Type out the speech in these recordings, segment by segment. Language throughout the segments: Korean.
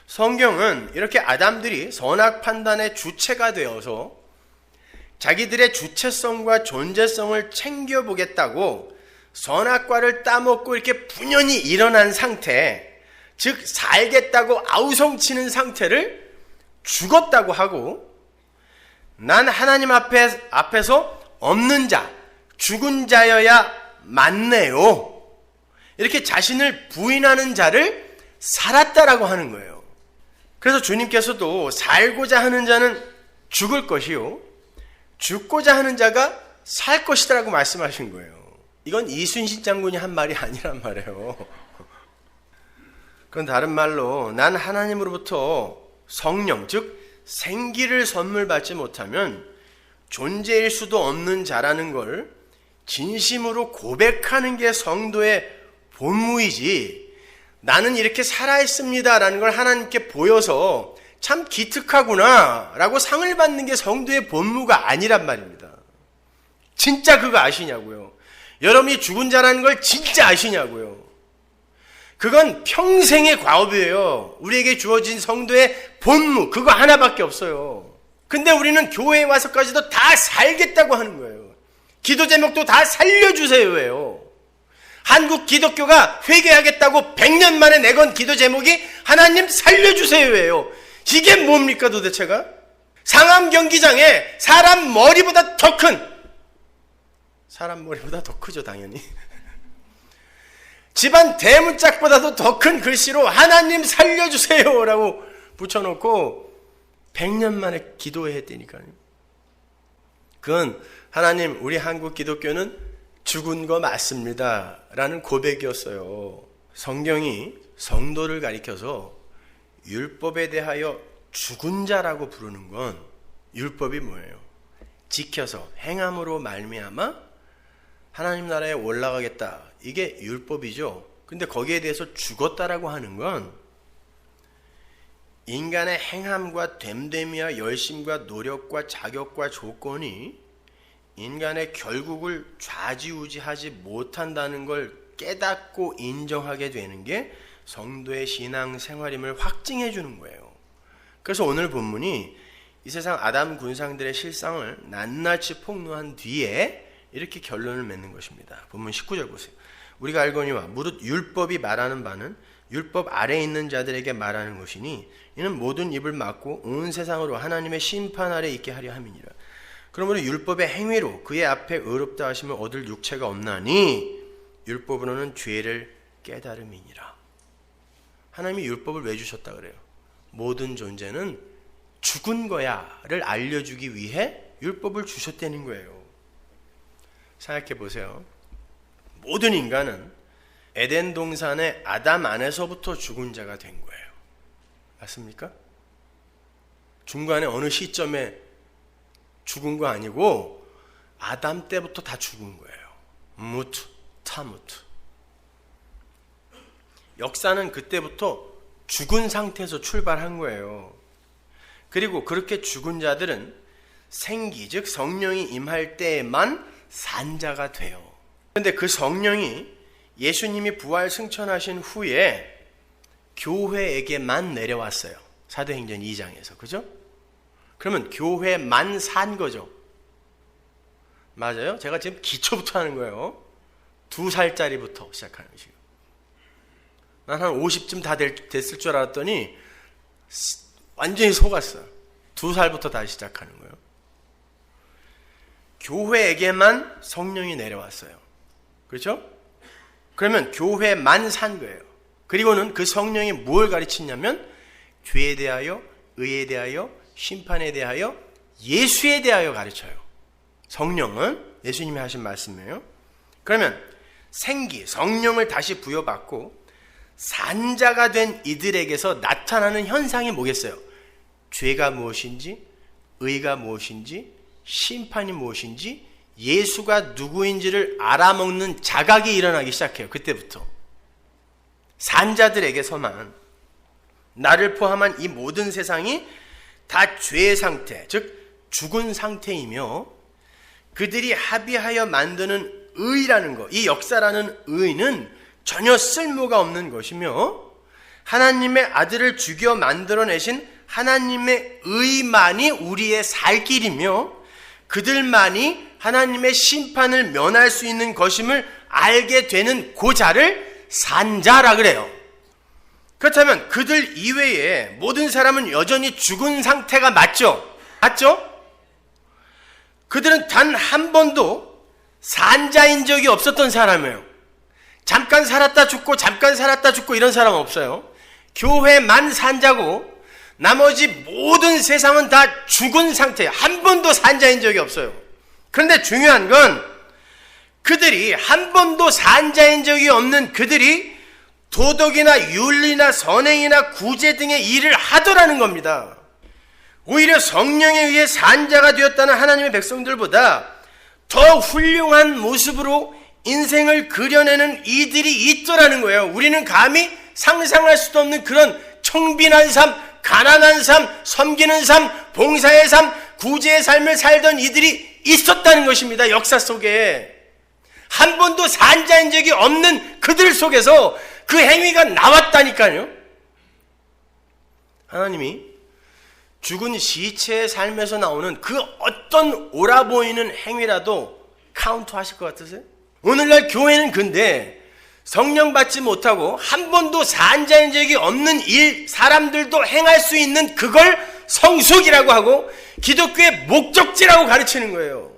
성경은 이렇게 아담들이 선악 판단의 주체가 되어서 자기들의 주체성과 존재성을 챙겨보겠다고 선악과를 따먹고 이렇게 분연히 일어난 상태, 즉 살겠다고 아우성치는 상태를 죽었다고 하고, 난 하나님 앞에서 없는 자, 죽은 자여야 맞네요, 이렇게 자신을 부인하는 자를 살았다라고 하는 거예요. 그래서 주님께서도 살고자 하는 자는 죽을 것이요 죽고자 하는 자가 살 것이다라고 말씀하신 거예요. 이건 이순신 장군이 한 말이 아니란 말이에요. 그건 다른 말로 난 하나님으로부터 성령, 즉 생기를 선물 받지 못하면 존재일 수도 없는 자라는 걸 진심으로 고백하는 게 성도의 본무이지, 나는 이렇게 살아있습니다 라는 걸 하나님께 보여서 참 기특하구나 라고 상을 받는 게 성도의 본무가 아니란 말입니다. 진짜 그거 아시냐고요? 여러분이 죽은 자라는 걸 진짜 아시냐고요? 그건 평생의 과업이에요. 우리에게 주어진 성도의 본무, 그거 하나밖에 없어요. 근데 우리는 교회에 와서까지도 다 살겠다고 하는 거예요. 기도 제목도 다 살려주세요예요. 한국 기독교가 회개하겠다고 100년 만에 내건 기도 제목이 하나님 살려주세요예요. 이게 뭡니까 도대체가? 상암 경기장에 사람 머리보다 더 크죠 당연히. 집안 대문짝보다도 더 큰 글씨로 하나님 살려주세요라고 붙여놓고 100년 만에 기도했다니까요. 그건 하나님, 우리 한국 기독교는 죽은 거 맞습니다 라는 고백이었어요. 성경이 성도를 가리켜서 율법에 대하여 죽은 자라고 부르는 건, 율법이 뭐예요? 지켜서 행함으로 말미암아 하나님 나라에 올라가겠다, 이게 율법이죠. 근데 거기에 대해서 죽었다라고 하는 건 인간의 행함과 됨됨이와 열심과 노력과 자격과 조건이 인간의 결국을 좌지우지하지 못한다는 걸 깨닫고 인정하게 되는 게 성도의 신앙생활임을 확증해 주는 거예요. 그래서 오늘 본문이 이 세상 아담 군상들의 실상을 낱낱이 폭로한 뒤에 이렇게 결론을 맺는 것입니다. 본문 19절 보세요. 우리가 알거니와 무릇 율법이 말하는 바는 율법 아래에 있는 자들에게 말하는 것이니 이는 모든 입을 막고 온 세상으로 하나님의 심판 아래 있게 하려 함이니라. 그러므로 율법의 행위로 그의 앞에 의롭다 하심을 얻을 육체가 없나니 율법으로는 죄를 깨달음이니라. 하나님이 율법을 왜 주셨다 그래요? 모든 존재는 죽은 거야를 알려주기 위해 율법을 주셨다는 거예요. 생각해 보세요. 모든 인간은 에덴 동산의 아담 안에서부터 죽은 자가 된 거예요. 맞습니까? 중간에 어느 시점에 죽은 거 아니고 아담 때부터 다 죽은 거예요. 무트, 타무트. 역사는 그때부터 죽은 상태에서 출발한 거예요. 그리고 그렇게 죽은 자들은 생기, 즉 성령이 임할 때에만 산 자가 돼요. 그런데 그 성령이 예수님이 부활 승천하신 후에 교회에게만 내려왔어요. 사도행전 2장에서. 그죠? 그러면 교회만 산 거죠. 맞아요? 제가 지금 기초부터 하는 거예요. 2살짜리부터 시작하는 것이에요. 난 한 50쯤 다 됐을 줄 알았더니 완전히 속았어요. 2살부터 다시 시작하는 거예요. 교회에게만 성령이 내려왔어요. 그렇죠? 그러면 교회만 산 거예요. 그리고는 그 성령이 뭘 가르치냐면 죄에 대하여, 의에 대하여, 심판에 대하여, 예수에 대하여 가르쳐요. 성령은 예수님이 하신 말씀이에요. 그러면 생기, 성령을 다시 부여받고 산자가 된 이들에게서 나타나는 현상이 뭐겠어요? 죄가 무엇인지, 의가 무엇인지, 심판이 무엇인지, 예수가 누구인지를 알아먹는 자각이 일어나기 시작해요. 그때부터. 산자들에게서만, 나를 포함한 이 모든 세상이 다 죄의 상태, 즉 죽은 상태이며 그들이 합의하여 만드는 의라는 것, 이 역사라는 의는 전혀 쓸모가 없는 것이며 하나님의 아들을 죽여 만들어내신 하나님의 의만이 우리의 살 길이며 그들만이 하나님의 심판을 면할 수 있는 것임을 알게 되는 고자를 산자라 그래요. 그렇다면 그들 이외에 모든 사람은 여전히 죽은 상태가 맞죠? 맞죠? 그들은 단 한 번도 산자인 적이 없었던 사람이에요. 잠깐 살았다 죽고 잠깐 살았다 죽고 이런 사람 없어요. 교회만 산자고 나머지 모든 세상은 다 죽은 상태예요. 한 번도 산자인 적이 없어요. 그런데 중요한 건 그들이 한 번도 산자인 적이 없는 그들이 도덕이나 윤리나 선행이나 구제 등의 일을 하더라는 겁니다. 오히려 성령에 의해 산자가 되었다는 하나님의 백성들보다 더 훌륭한 모습으로 인생을 그려내는 이들이 있더라는 거예요. 우리는 감히 상상할 수도 없는 그런 청빈한 삶, 가난한 삶, 섬기는 삶, 봉사의 삶, 구제의 삶을 살던 이들이 있었다는 것입니다. 역사 속에. 한 번도 산자인 적이 없는 그들 속에서 그 행위가 나왔다니까요. 하나님이 죽은 시체의 삶에서 나오는 그 어떤 옳아 보이는 행위라도 카운트하실 것 같으세요? 오늘날 교회는 근데 성령 받지 못하고 한 번도 산자인 적이 없는 일, 사람들도 행할 수 있는 그걸 성숙이라고 하고 기독교의 목적지라고 가르치는 거예요.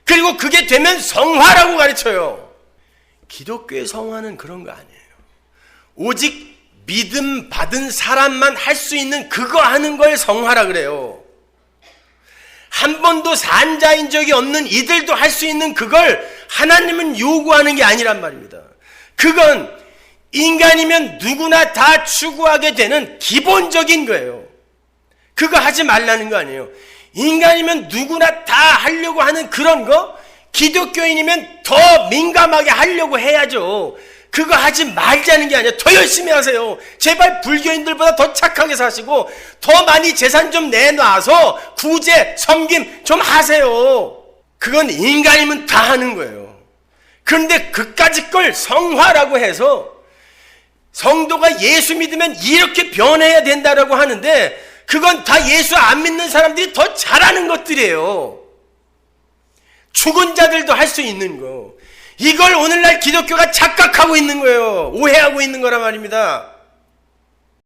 그리고 그게 되면 성화라고 가르쳐요. 기독교의 성화는 그런 거 아니에요. 오직 믿음 받은 사람만 할 수 있는 그거 하는 걸 성화라 그래요. 한 번도 산자인 적이 없는 이들도 할 수 있는 그걸 하나님은 요구하는 게 아니란 말입니다. 그건 인간이면 누구나 다 추구하게 되는 기본적인 거예요. 그거 하지 말라는 거 아니에요. 인간이면 누구나 다 하려고 하는 그런 거, 기독교인이면 더 민감하게 하려고 해야죠. 그거 하지 말자는 게 아니라 더 열심히 하세요. 제발 불교인들보다 더 착하게 사시고 더 많이 재산 좀 내놔서 구제, 섬김 좀 하세요. 그건 인간이면 다 하는 거예요. 그런데 그까짓 걸 성화라고 해서 성도가 예수 믿으면 이렇게 변해야 된다라고 하는데 그건 다 예수 안 믿는 사람들이 더 잘하는 것들이에요. 죽은 자들도 할 수 있는 거. 이걸 오늘날 기독교가 착각하고 있는 거예요. 오해하고 있는 거란 말입니다.